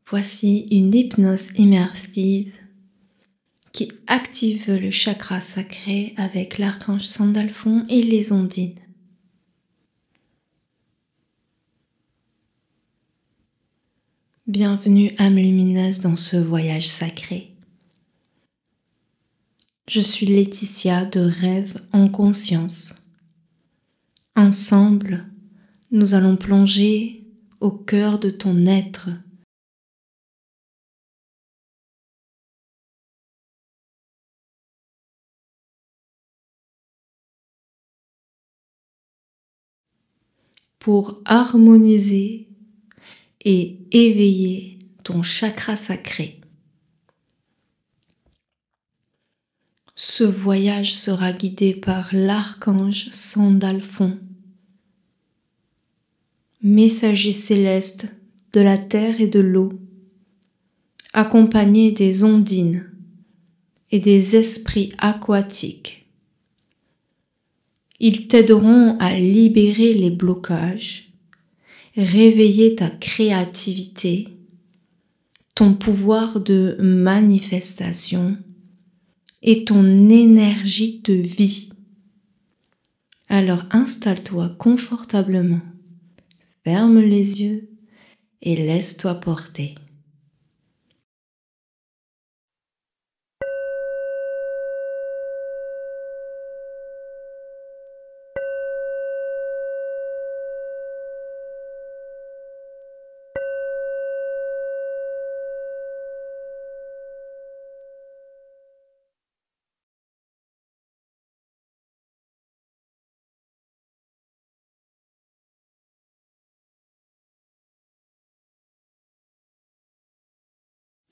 Voici une hypnose immersive qui active le chakra sacré avec l'archange Sandalphon et les ondines. Bienvenue âme lumineuse dans ce voyage sacré. Je suis Laetitia de Rêve en Conscience. Ensemble, nous allons plonger au cœur de ton être. Pour harmoniser et éveiller ton chakra sacré. Ce voyage sera guidé par l'archange Sandalphon, messager céleste de la terre et de l'eau, accompagné des ondines et des esprits aquatiques. Ils t'aideront à libérer les blocages, réveiller ta créativité, ton pouvoir de manifestation et ton énergie de vie. Alors installe-toi confortablement, ferme les yeux et laisse-toi porter.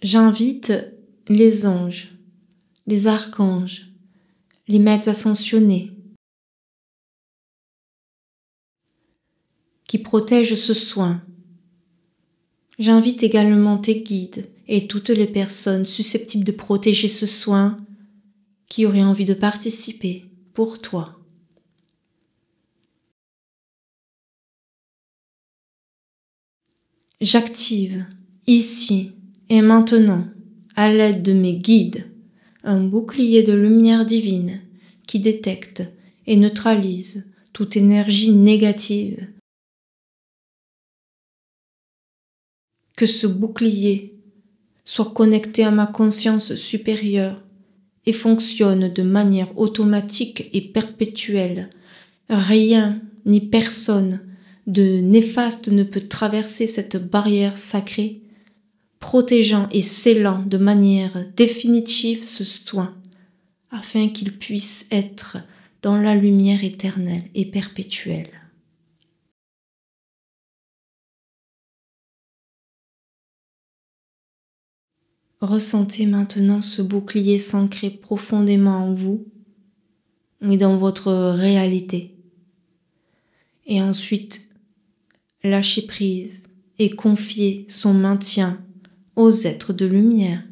J'invite les anges, les archanges, les maîtres ascensionnés qui protègent ce soin. J'invite également tes guides et toutes les personnes susceptibles de protéger ce soin qui auraient envie de participer pour toi. J'active ici et maintenant, à l'aide de mes guides, un bouclier de lumière divine qui détecte et neutralise toute énergie négative. Que ce bouclier soit connecté à ma conscience supérieure et fonctionne de manière automatique et perpétuelle. Rien ni personne de néfaste ne peut traverser cette barrière sacrée, protégeant et scellant de manière définitive ce soin, afin qu'il puisse être dans la lumière éternelle et perpétuelle. Ressentez maintenant ce bouclier s'ancrer profondément en vous et dans votre réalité. Et ensuite, lâchez prise et confiez son maintien aux êtres de lumière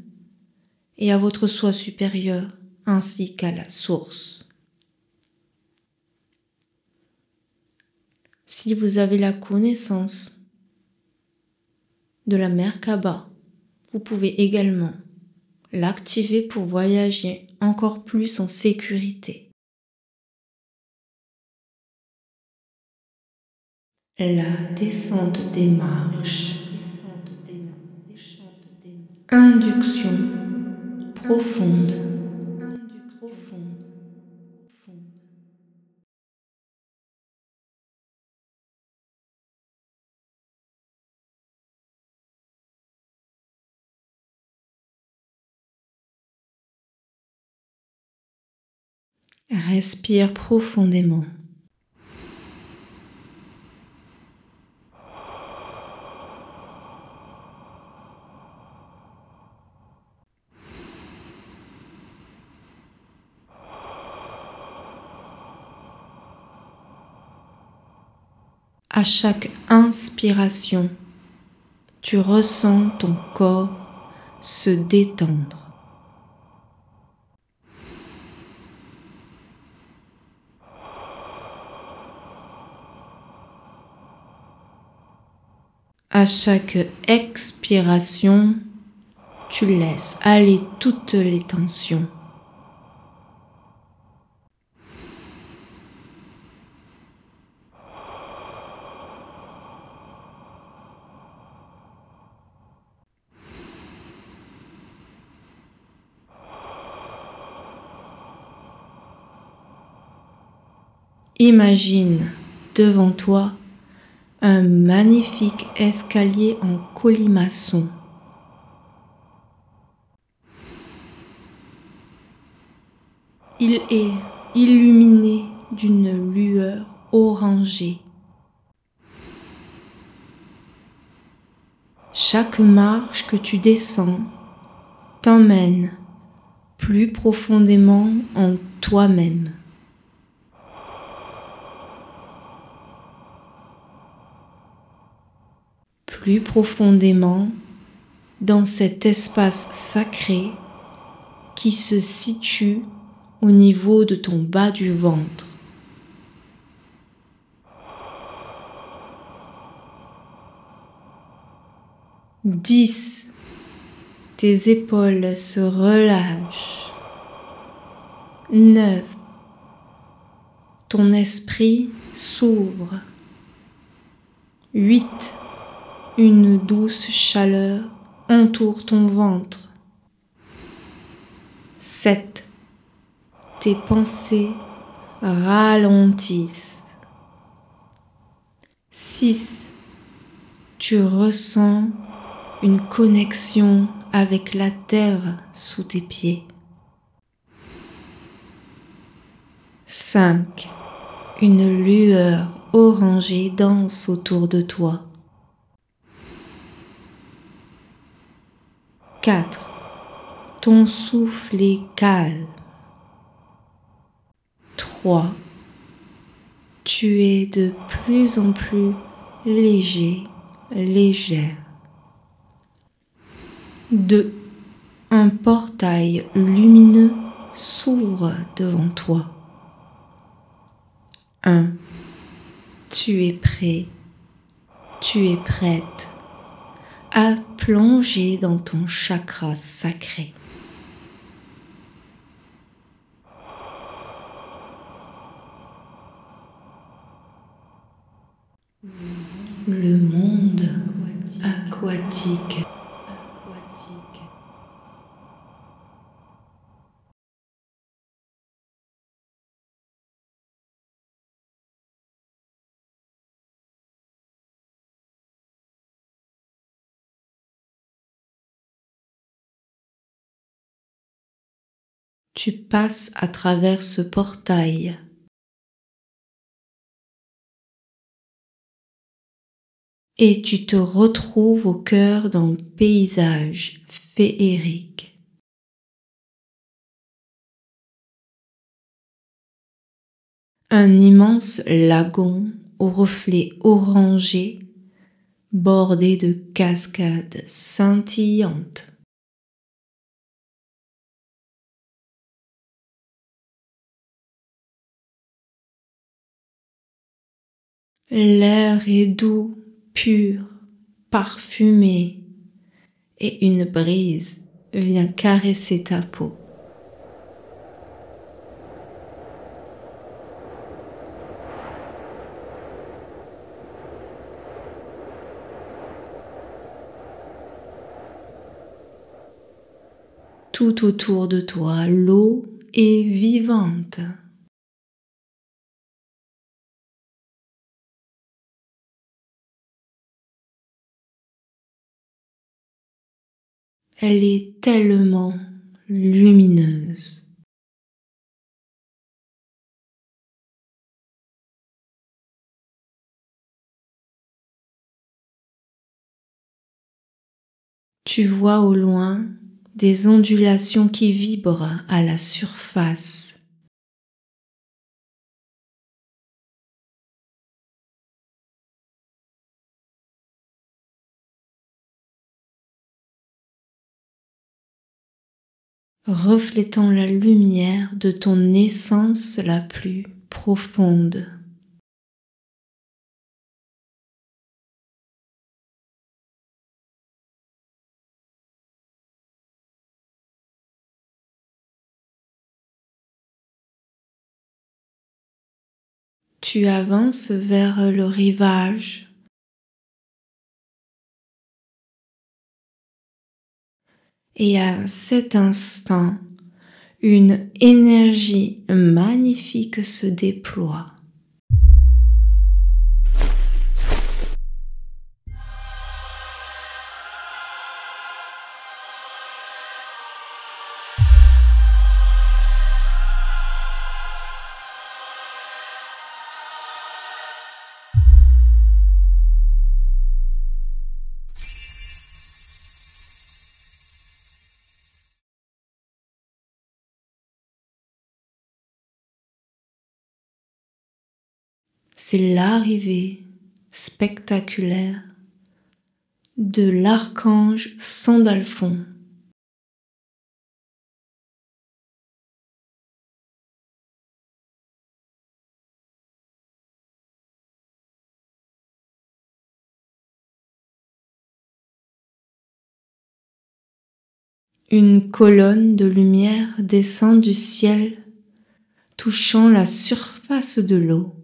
et à votre soi supérieur ainsi qu'à la source. Si vous avez la connaissance de la Merkaba, vous pouvez également l'activer pour voyager encore plus en sécurité. La descente des marches. Induction profonde. Respire profondément. À chaque inspiration, tu ressens ton corps se détendre. À chaque expiration, tu laisses aller toutes les tensions. Imagine devant toi un magnifique escalier en colimaçon. Il est illuminé d'une lueur orangée. Chaque marche que tu descends t'emmène plus profondément en toi-même. Plus profondément dans cet espace sacré qui se situe au niveau de ton bas du ventre. Dix, tes épaules se relâchent. 9, ton esprit s'ouvre. 8, une douce chaleur entoure ton ventre. 7, tes pensées ralentissent. 6, tu ressens une connexion avec la terre sous tes pieds. 5, une lueur orangée danse autour de toi. 4, ton souffle est calme. 3, tu es de plus en plus léger, légère. 2, un portail lumineux s'ouvre devant toi. 1, tu es prêt, tu es prête à plonger dans ton chakra sacré. Le monde aquatique. Tu passes à travers ce portail. Et tu te retrouves au cœur d'un paysage féerique. Un immense lagon aux reflets orangés, bordé de cascades scintillantes. L'air est doux, pur, parfumé, et une brise vient caresser ta peau. Tout autour de toi, l'eau est vivante. Elle est tellement lumineuse. Tu vois au loin des ondulations qui vibrent à la surface. Reflétant la lumière de ton essence la plus profonde. Tu avances vers le rivage. Et à cet instant, une énergie magnifique se déploie. C'est l'arrivée spectaculaire de l'archange Sandalphon. Une colonne de lumière descend du ciel, touchant la surface de l'eau.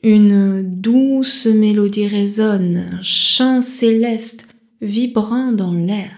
Une douce mélodie résonne, un chant céleste vibrant dans l'air.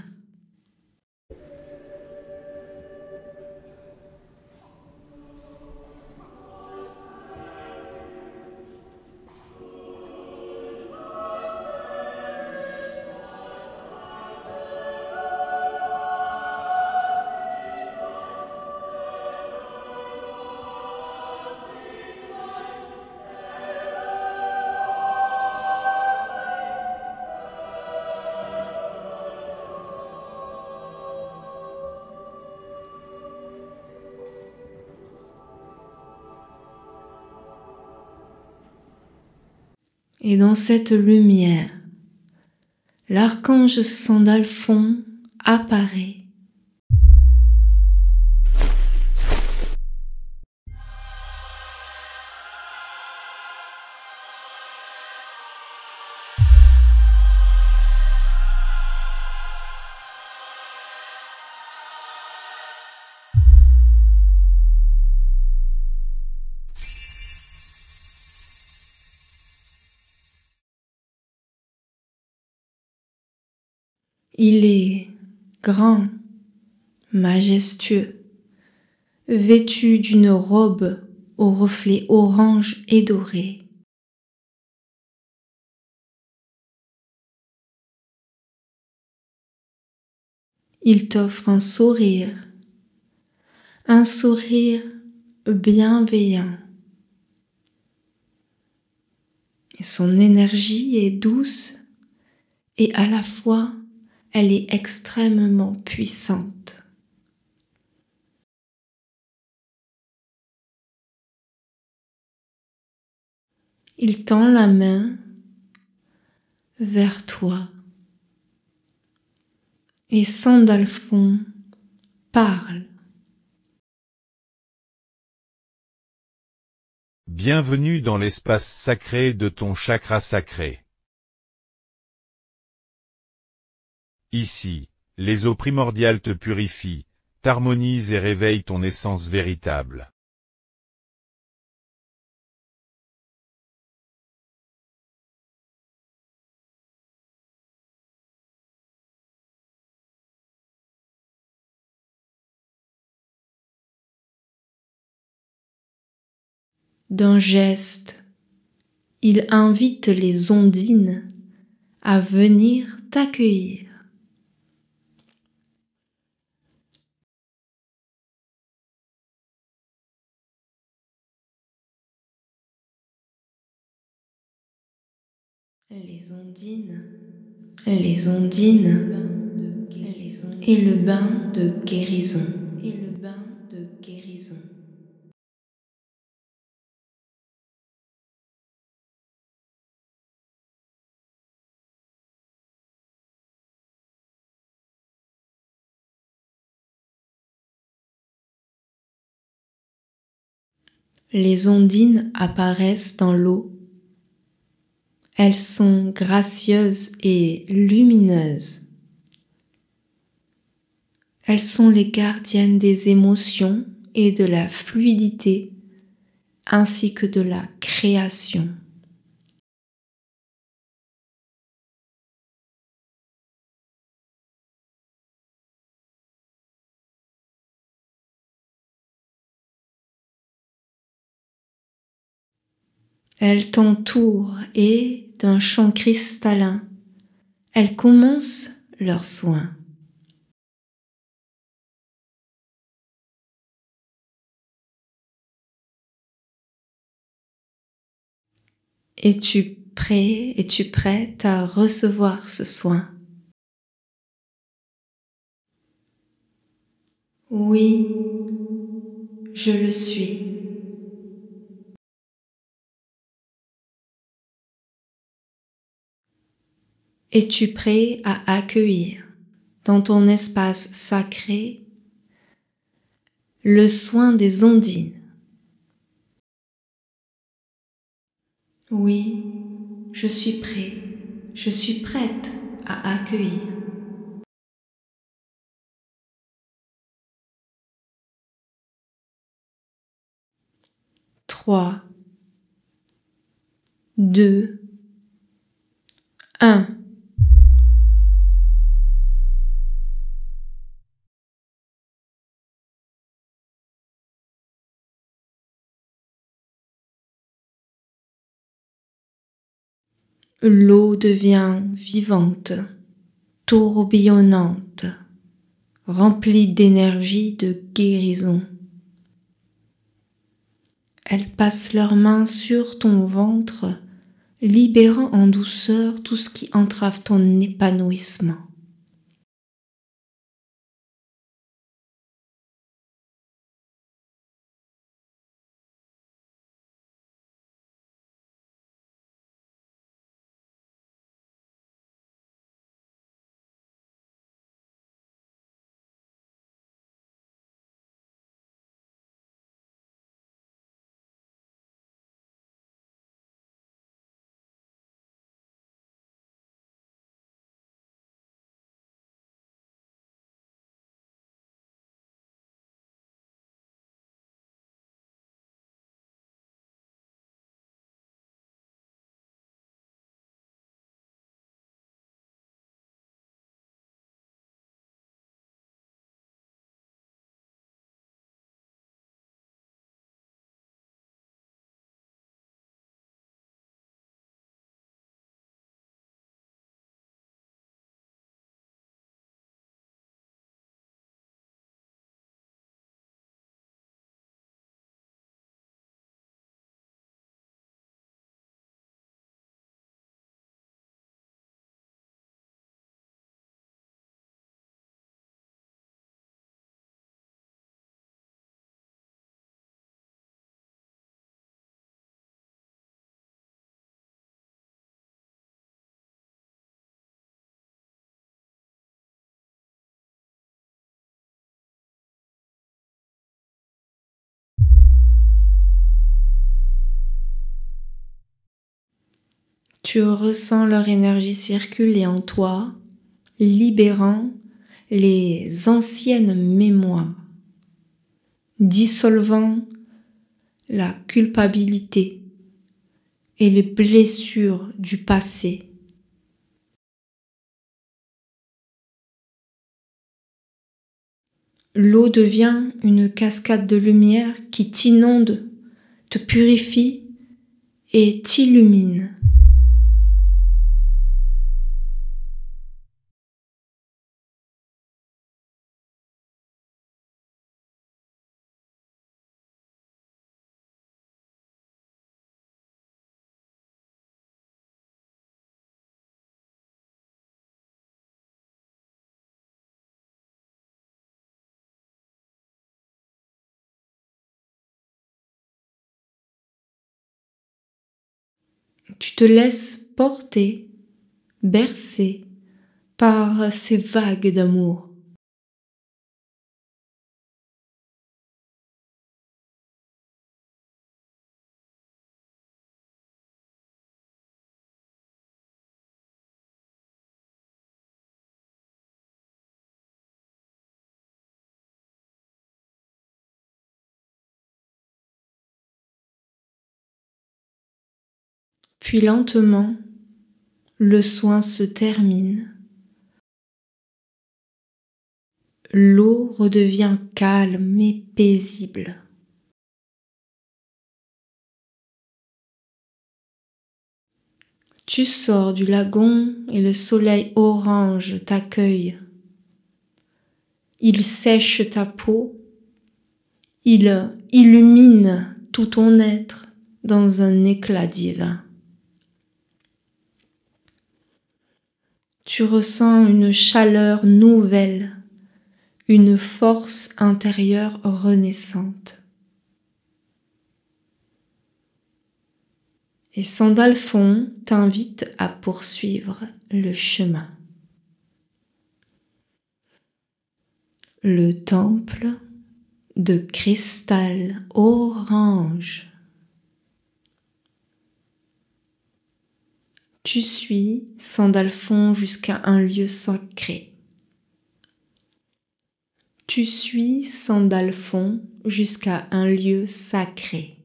Et dans cette lumière, l'archange Sandalphon apparaît. Il est grand, majestueux, vêtu d'une robe aux reflets orange et doré. Il t'offre un sourire bienveillant. Et son énergie est douce et à la fois elle est extrêmement puissante. Il tend la main vers toi et Sandalphon parle. Bienvenue dans l'espace sacré de ton chakra sacré. Ici, les eaux primordiales te purifient, t'harmonisent et réveillent ton essence véritable. D'un geste, il invite les ondines à venir t'accueillir. Les ondines et le bain de guérison. les ondines apparaissent dans l'eau. Elles sont gracieuses et lumineuses. Elles sont les gardiennes des émotions et de la fluidité, ainsi que de la création. Elles t'entourent et, d'un chant cristallin, elles commencent leurs soins. Es-tu prêt, es-tu prête à recevoir ce soin? Oui, je le suis. Es-tu prêt à accueillir dans ton espace sacré le soin des ondines? Oui, je suis prêt, je suis prête à accueillir. 3, 2, 1. L'eau devient vivante, tourbillonnante, remplie d'énergie de guérison. Elles passent leurs mains sur ton ventre, libérant en douceur tout ce qui entrave ton épanouissement. Tu ressens leur énergie circuler en toi, libérant les anciennes mémoires, dissolvant la culpabilité et les blessures du passé. L'eau devient une cascade de lumière qui t'inonde, te purifie et t'illumine. Tu te laisses porter, bercer par ces vagues d'amour. Puis lentement, le soin se termine. L'eau redevient calme et paisible. Tu sors du lagon et le soleil orange t'accueille. Il sèche ta peau, il illumine tout ton être dans un éclat divin. Tu ressens une chaleur nouvelle, une force intérieure renaissante. Et Sandalphon t'invite à poursuivre le chemin. Le temple de cristal orange. Tu suis Sandalphon jusqu'à un lieu sacré. Tu suis Sandalphon jusqu'à un lieu sacré.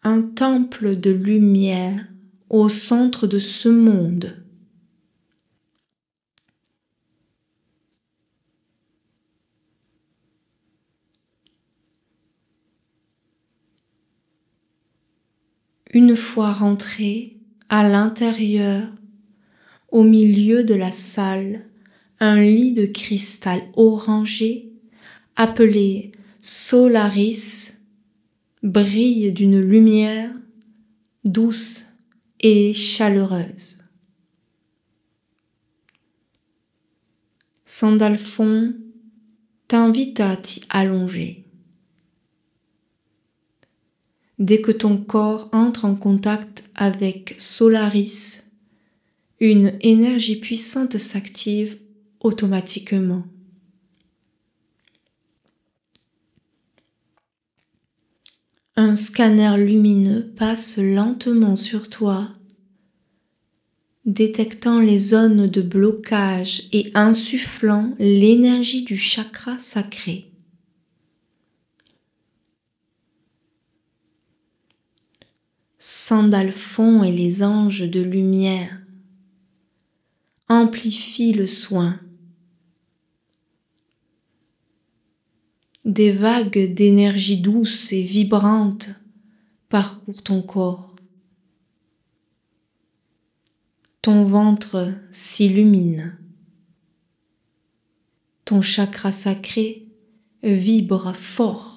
Un temple de lumière au centre de ce monde. Une fois rentré à l'intérieur, au milieu de la salle, un lit de cristal orangé, appelé Solaris, brille d'une lumière douce et chaleureuse. Sandalphon t'invite à t'y allonger. Dès que ton corps entre en contact avec Solaris, une énergie puissante s'active automatiquement. Un scanner lumineux passe lentement sur toi, détectant les zones de blocage et insufflant l'énergie du chakra sacré. Sandalphon et les anges de lumière amplifient le soin. Des vagues d'énergie douce et vibrante parcourent ton corps. Ton ventre s'illumine. Ton chakra sacré vibre fort.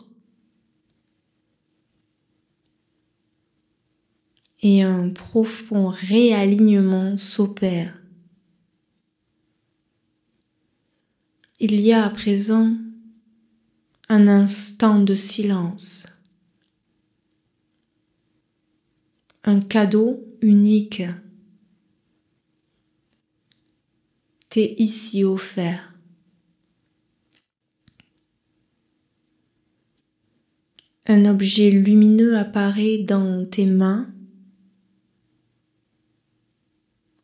Et un profond réalignement s'opère. Il y a à présent un instant de silence. Un cadeau unique t'est ici offert. Un objet lumineux apparaît dans tes mains.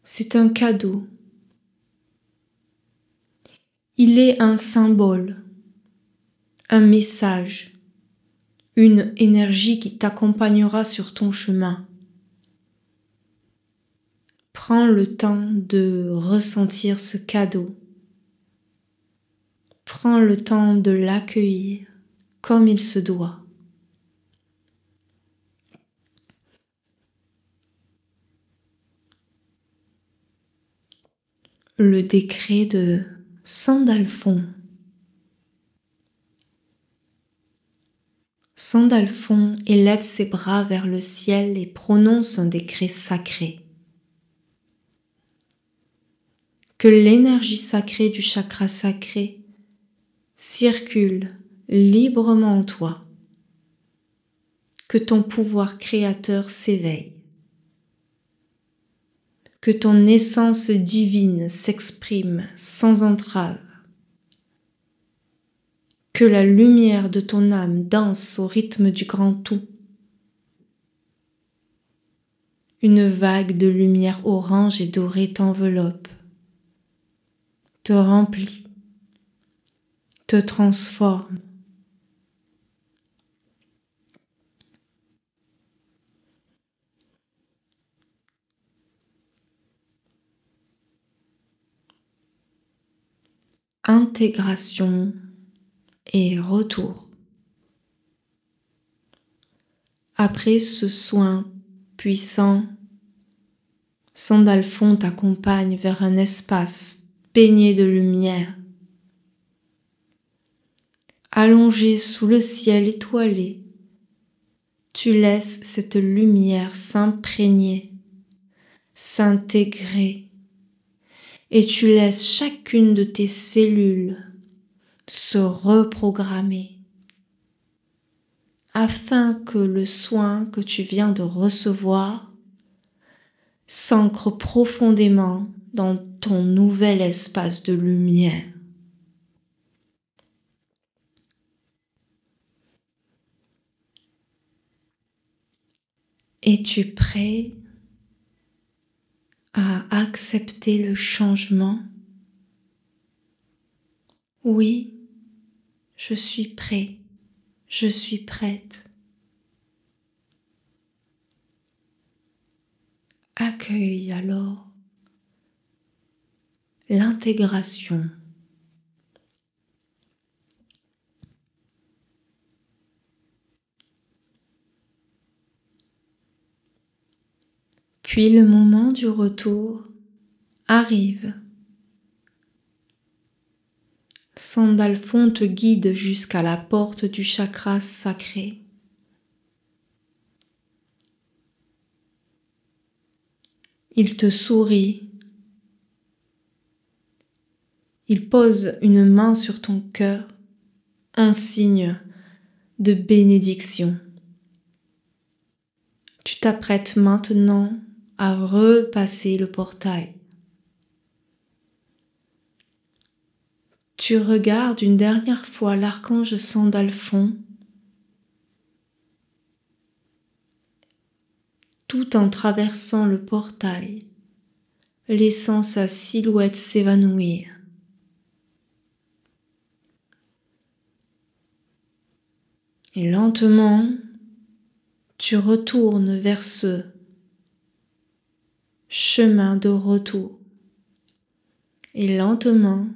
C'est un cadeau. Il est un symbole, un message, une énergie qui t'accompagnera sur ton chemin. Prends le temps de ressentir ce cadeau. Prends le temps de l'accueillir comme il se doit. Le décret de Sandalphon. Sandalphon élève ses bras vers le ciel et prononce un décret sacré. Que l'énergie sacrée du chakra sacré circule librement en toi. Que ton pouvoir créateur s'éveille. Que ton essence divine s'exprime sans entrave. Que la lumière de ton âme danse au rythme du grand tout. Une vague de lumière orange et dorée t'enveloppe, te remplit, te transforme. intégration et retour. Après ce soin puissant, Sandalphon t'accompagne vers un espace baigné de lumière. Allongé sous le ciel étoilé, tu laisses cette lumière s'imprégner, s'intégrer, et tu laisses chacune de tes cellules se reprogrammer afin que le soin que tu viens de recevoir s'ancre profondément dans ton nouvel espace de lumière. Es-tu prêt à accepter le changement? Oui, je suis prêt, je suis prête. Accueille alors l'intégration. Puis le moment du retour arrive. Sandalphon te guide jusqu'à la porte du chakra sacré. Il te sourit. Il pose une main sur ton cœur en signe de bénédiction. Tu t'apprêtes maintenant à repasser le portail. Tu regardes une dernière fois l'archange Sandalphon tout en traversant le portail, laissant sa silhouette s'évanouir. Et lentement, tu retournes vers ce chemin de retour. Et lentement,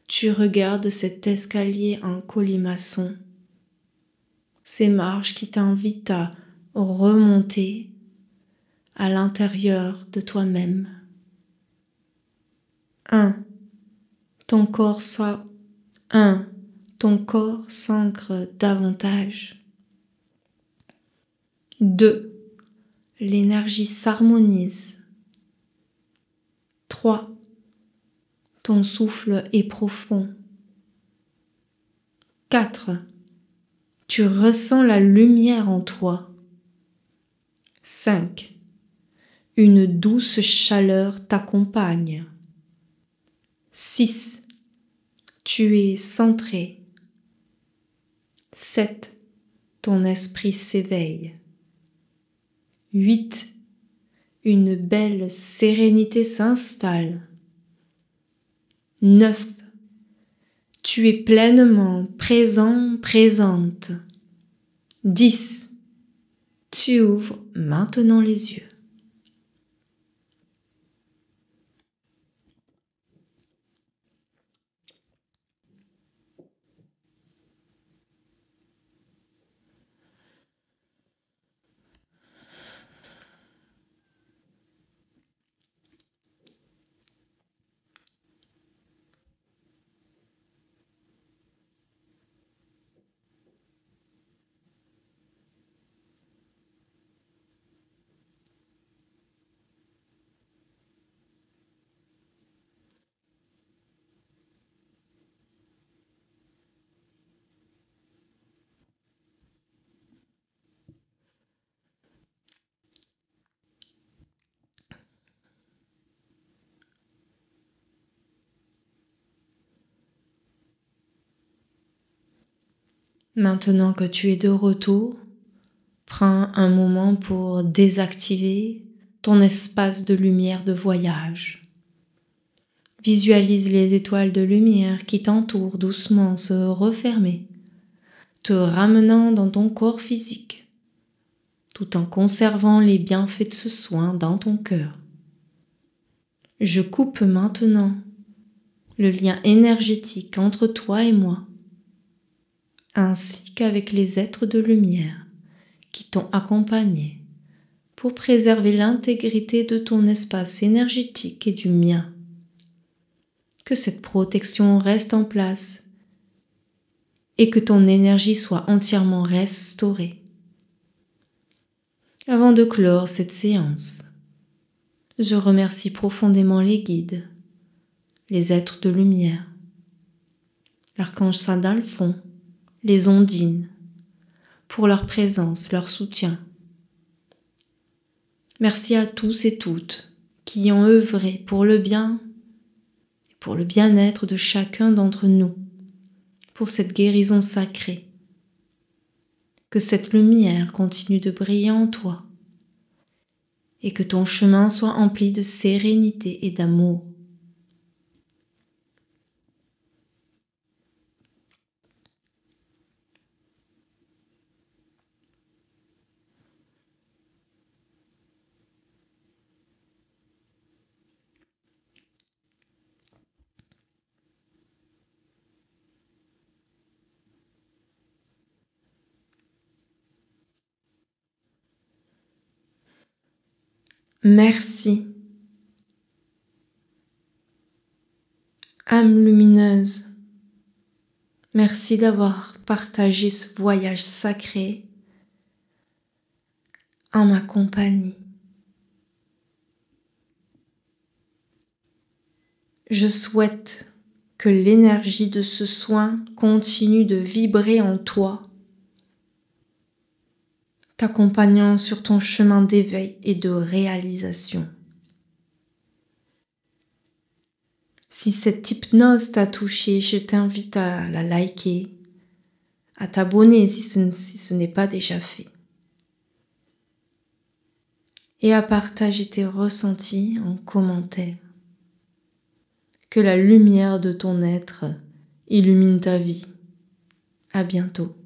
tu regardes cet escalier en colimaçon, ces marches qui t'invitent à remonter à l'intérieur de toi-même. 1. Ton corps s'ancre davantage. 2. L'énergie s'harmonise. 3. Ton souffle est profond. 4. Tu ressens la lumière en toi. 5. Une douce chaleur t'accompagne. 6. Tu es centré. 7. Ton esprit s'éveille. 8. Une belle sérénité s'installe. 9. Tu es pleinement présent, présente. 10. Tu ouvres maintenant les yeux. Maintenant que tu es de retour, prends un moment pour désactiver ton espace de lumière de voyage. Visualise les étoiles de lumière qui t'entourent doucement se refermer, te ramenant dans ton corps physique, tout en conservant les bienfaits de ce soin dans ton cœur. Je coupe maintenant le lien énergétique entre toi et moi, ainsi qu'avec les êtres de lumière qui t'ont accompagné pour préserver l'intégrité de ton espace énergétique et du mien. Que cette protection reste en place et que ton énergie soit entièrement restaurée. Avant de clore cette séance, je remercie profondément les guides, les êtres de lumière, l'archange Saint d'Alphon, les ondines, pour leur présence, leur soutien. Merci à tous et toutes qui ont œuvré pour le bien et pour le bien-être de chacun d'entre nous, pour cette guérison sacrée. Que cette lumière continue de briller en toi et que ton chemin soit empli de sérénité et d'amour. Merci, âme lumineuse. Merci d'avoir partagé ce voyage sacré en ma compagnie. Je souhaite que l'énergie de ce soin continue de vibrer en toi, t'accompagnant sur ton chemin d'éveil et de réalisation. Si cette hypnose t'a touché, je t'invite à la liker, à t'abonner si ce n'est pas déjà fait, et à partager tes ressentis en commentaire. Que la lumière de ton être illumine ta vie. À bientôt.